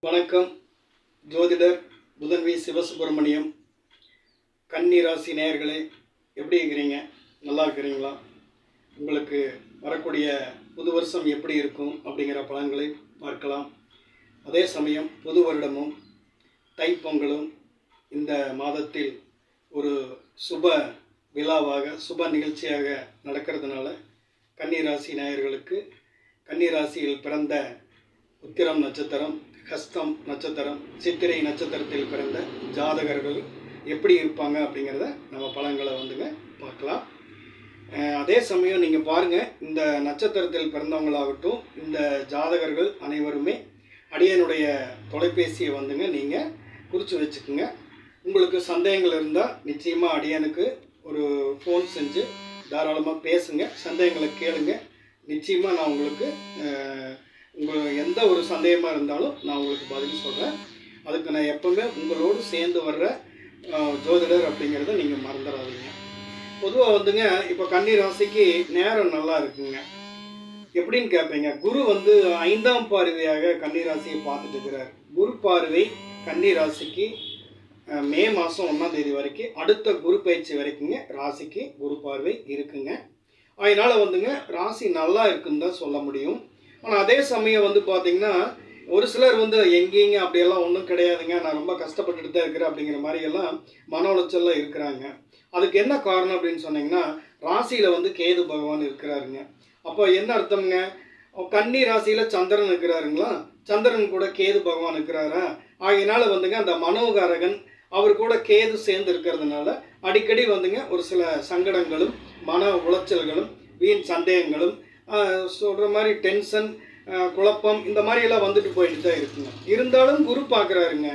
வணக்கம். ஜோதிடர் புதன் வி சிவசுப்பிரமணியம். கன்னி ராசி நேயர்களே, எப்படி இருக்கிறீங்க? நல்லா இருக்கிறீங்களா? உங்களுக்கு வரக்கூடிய புது வருஷம் எப்படி இருக்கும் அப்படிங்கிற பலன்களை பார்க்கலாம். அதே சமயம் புது வருடமும் தைப்பொங்கலும் இந்த மாதத்தில் ஒரு சுப விழாவாக சுப நிகழ்ச்சியாக நடக்கிறதுனால கன்னி ராசி நேயர்களுக்கு கன்னி ராசியில் பிறந்த உத்திரம் நட்சத்திரம், ஹஸ்தம் நட்சத்திரம், சித்திரை நட்சத்திரத்தில் பிறந்த ஜாதகர்கள் எப்படி இருப்பாங்க அப்படிங்கிறத நம்ம பலன்களை பார்க்கலாம். அதே சமயம் நீங்கள் பாருங்கள், இந்த நட்சத்திரத்தில் பிறந்தவங்களாகட்டும் இந்த ஜாதகர்கள் அனைவருமே அடியனுடைய தொலைபேசியை நீங்கள் குறித்து வச்சுக்கோங்க. உங்களுக்கு சந்தேகங்கள் இருந்தால் நிச்சயமாக அடியனுக்கு ஒரு ஃபோன் செஞ்சு தாராளமாக பேசுங்க, சந்தேகங்களை கேளுங்க. நிச்சயமாக நான் உங்களுக்கு எந்த ஒரு சந்தேகமாக இருந்தாலும் நான் உங்களுக்கு பதில் சொல்கிறேன். அதுக்கு நான் எப்போவுமே உங்களோடு சேர்ந்து வர்ற ஜோதிடர் அப்படிங்கிறத நீங்கள் மறந்துடாதீங்க. பொதுவாக இப்போ கன்னி ராசிக்கு நேரம் நல்லா இருக்குங்க. எப்படின்னு கேட்பீங்க. குரு 5ஆம் பார்வையாக கன்னி ராசியை பார்த்துட்டு இருக்கிறார். குரு பார்வை கன்னி ராசிக்கு மே மாதம் 1ஆம் தேதி வரைக்கும், அடுத்த குரு பயிற்சி வரைக்குங்க ராசிக்கு குரு பார்வை இருக்குங்க. அதனால் ராசி நல்லா இருக்குன்னு தான் சொல்ல முடியும். ஆனால் அதே சமயம் பார்த்தீங்கன்னா ஒரு சிலர் எங்கேங்க அப்படியெல்லாம் ஒன்றும் கிடையாதுங்க, நான் ரொம்ப கஷ்டப்பட்டுட்டு தான் இருக்கிறேன் அப்படிங்கிற மாதிரியெல்லாம் மன உளைச்சலில் இருக்கிறாங்க. அதுக்கு என்ன காரணம் அப்படின்னு சொன்னீங்கன்னா, ராசியில் கேது பகவான் இருக்கிறாருங்க. அப்போ என்ன அர்த்தம்ங்க? கன்னி ராசியில் சந்திரன் இருக்கிறாருங்களா, சந்திரன் கூட கேது பகவான் இருக்கிறாரா, ஆகையினால அந்த மனோகாரகன் அவர் கூட கேது சேர்ந்து இருக்கிறதுனால அடிக்கடி ஒரு சில சங்கடங்களும் மன உளைச்சல்களும் வீண் சந்தேகங்களும் சொல்கிற மாதிரி டென்ஷன், குழப்பம் இந்த மாதிரியெல்லாம் போயிட்டு தான் இருக்குங்க. இருந்தாலும் குரு பார்க்குறாருங்க,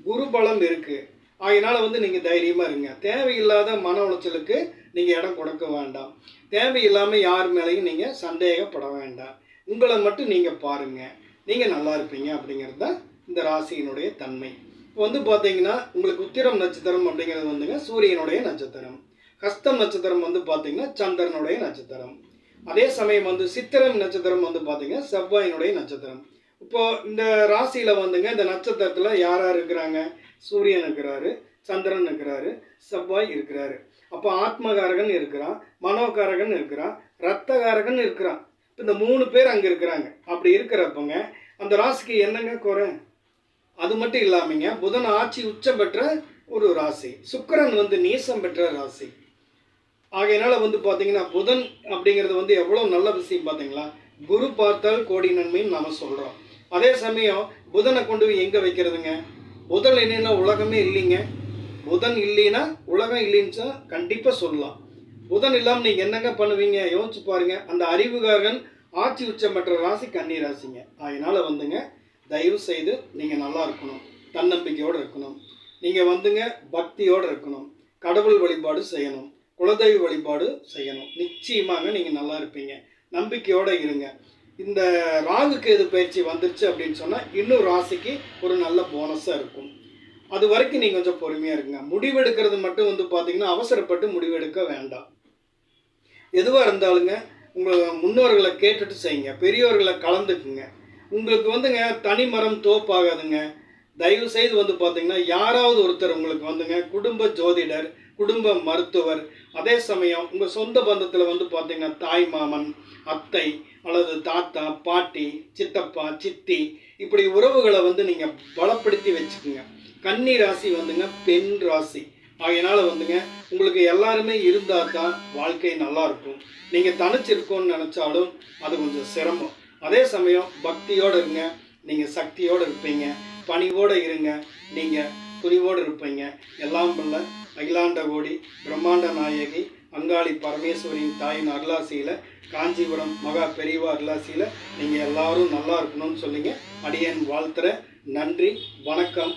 குரு பலம் இருக்குது. அதனால் நீங்கள் தைரியமாக இருங்க. தேவையில்லாத மன உளைச்சலுக்கு நீங்கள் இடம் கொடுக்க வேண்டாம். தேவையில்லாமல் யார் மேலேயும் நீங்கள் சந்தேகப்பட வேண்டாம். உங்களை மட்டும் நீங்கள் பாருங்கள், நீங்கள் நல்லா இருப்பீங்க அப்படிங்கிறது தான் இந்த ராசியினுடைய தன்மை. இப்போ பார்த்தீங்கன்னா உங்களுக்கு உத்திரம் நட்சத்திரம் அப்படிங்கிறது சூரியனுடைய நட்சத்திரம். ஹஸ்தம் நட்சத்திரம் பார்த்தீங்கன்னா சந்திரனுடைய நட்சத்திரம். அதே சமயம் சித்திரம் நட்சத்திரம் பார்த்தீங்கன்னா செவ்வாயினுடைய நட்சத்திரம். இப்போது இந்த ராசியில் இந்த நட்சத்திரத்தில் யார் யார் இருக்கிறாங்க? சூரியன் இருக்கிறாரு, சந்திரன் இருக்கிறாரு, செவ்வாய் இருக்கிறாரு. அப்போ ஆத்மகாரகன் இருக்கிறான், மனோகாரகன் இருக்கிறான், ரத்தகாரகன் இருக்கிறான். இந்த 3 பேர் அங்கே இருக்கிறாங்க. அப்படி இருக்கிறப்பங்க அந்த ராசிக்கு என்னங்க குறை? அது மட்டும் இல்லாமங்க புதன் ஆட்சி உச்சம் பெற்ற ஒரு ராசி, சுக்கிரன் நீசம் பெற்ற ராசி. ஆகையினால பார்த்தீங்கன்னா புதன் அப்படிங்கிறது எவ்வளோ நல்ல விஷயம் பார்த்தீங்களா. குரு பார்த்தால் கோடி நன்மைன்னு நாம் சொல்கிறோம். அதே சமயம் புதனை கொண்டு போய் எங்கே வைக்கிறதுங்க? புதன் இல்லைன்னா உலகமே இல்லைங்க. புதன் இல்லைன்னா உலகம் இல்லைன்னு கண்டிப்பாக சொல்லலாம். புதன் இல்லாமல் நீங்கள் என்னங்க பண்ணுவீங்க? யோசிச்சு பாருங்கள். அந்த அறிவுகாரன் ஆட்சி உச்சம் பெற்ற ராசி கன்னி ராசிங்க. அதனால் தயவு செய்து நீங்கள் நல்லா இருக்கணும், தன்னம்பிக்கையோடு இருக்கணும், நீங்கள் பக்தியோடு இருக்கணும், கடவுள் வழிபாடு செய்யணும், குலதெய்வ வழிபாடு செய்யணும். நிச்சயமாக நீங்கள் நல்லா இருப்பீங்க. நம்பிக்கையோடு இருங்க. இந்த ராகு கேது பயிற்சி வந்துருச்சு அப்படின்னு சொன்னால் இன்னும் ராசிக்கு ஒரு நல்ல போனஸாக இருக்கும். அது வரைக்கும் நீங்கள் கொஞ்சம் பொறுமையாக இருக்குங்க. முடிவெடுக்கிறது மட்டும் பார்த்தீங்கன்னா அவசரப்பட்டு முடிவெடுக்க வேண்டாம். எதுவாக இருந்தாலுங்க உங்கள் முன்னோர்களை கேட்டுட்டு செய்யுங்க, பெரியோர்களை கலந்துக்குங்க. உங்களுக்கு தனி மரம் தோப்பாகாதுங்க. தயவு செய்து பார்த்தீங்கன்னா யாராவது ஒருத்தர் உங்களுக்கு குடும்ப ஜோதிடர், குடும்ப மருத்துவர், அதே சமயம் உங்கள் சொந்த பந்தத்தில் பார்த்தீங்கன்னா தாய் மாமன், அத்தை அல்லது தாத்தா, பாட்டி, சித்தப்பா, சித்தி, இப்படி உறவுகளை நீங்கள் பலப்படுத்தி வச்சுக்கோங்க. கன்னி ராசி பெண் ராசி. அதனால் உங்களுக்கு எல்லாருமே இருந்தால் தான் வாழ்க்கை நல்லாயிருக்கும். நீங்கள் தனிச்சிருக்கோன்னு நினச்சாலும் அது கொஞ்சம் சிரமம். அதே சமயம் பக்தியோடு இருங்க, நீங்கள் சக்தியோடு இருப்பீங்க. பணிவோடு இருங்க, நீங்கள் துணிவோடு இருப்பீங்க. எல்லாம் வல்ல அகிலாண்ட கோடி பிரம்மாண்ட நாயகி அங்காளி பரமேஸ்வரியின் தாயின் அருளாசியில், காஞ்சிபுரம் மகா பெரியவா அருளாசியில் நீங்கள் எல்லாரும் நல்லா இருக்கணும்னு சொல்லிங்க. அடியேன் வாழ்த்துற. நன்றி, வணக்கம்.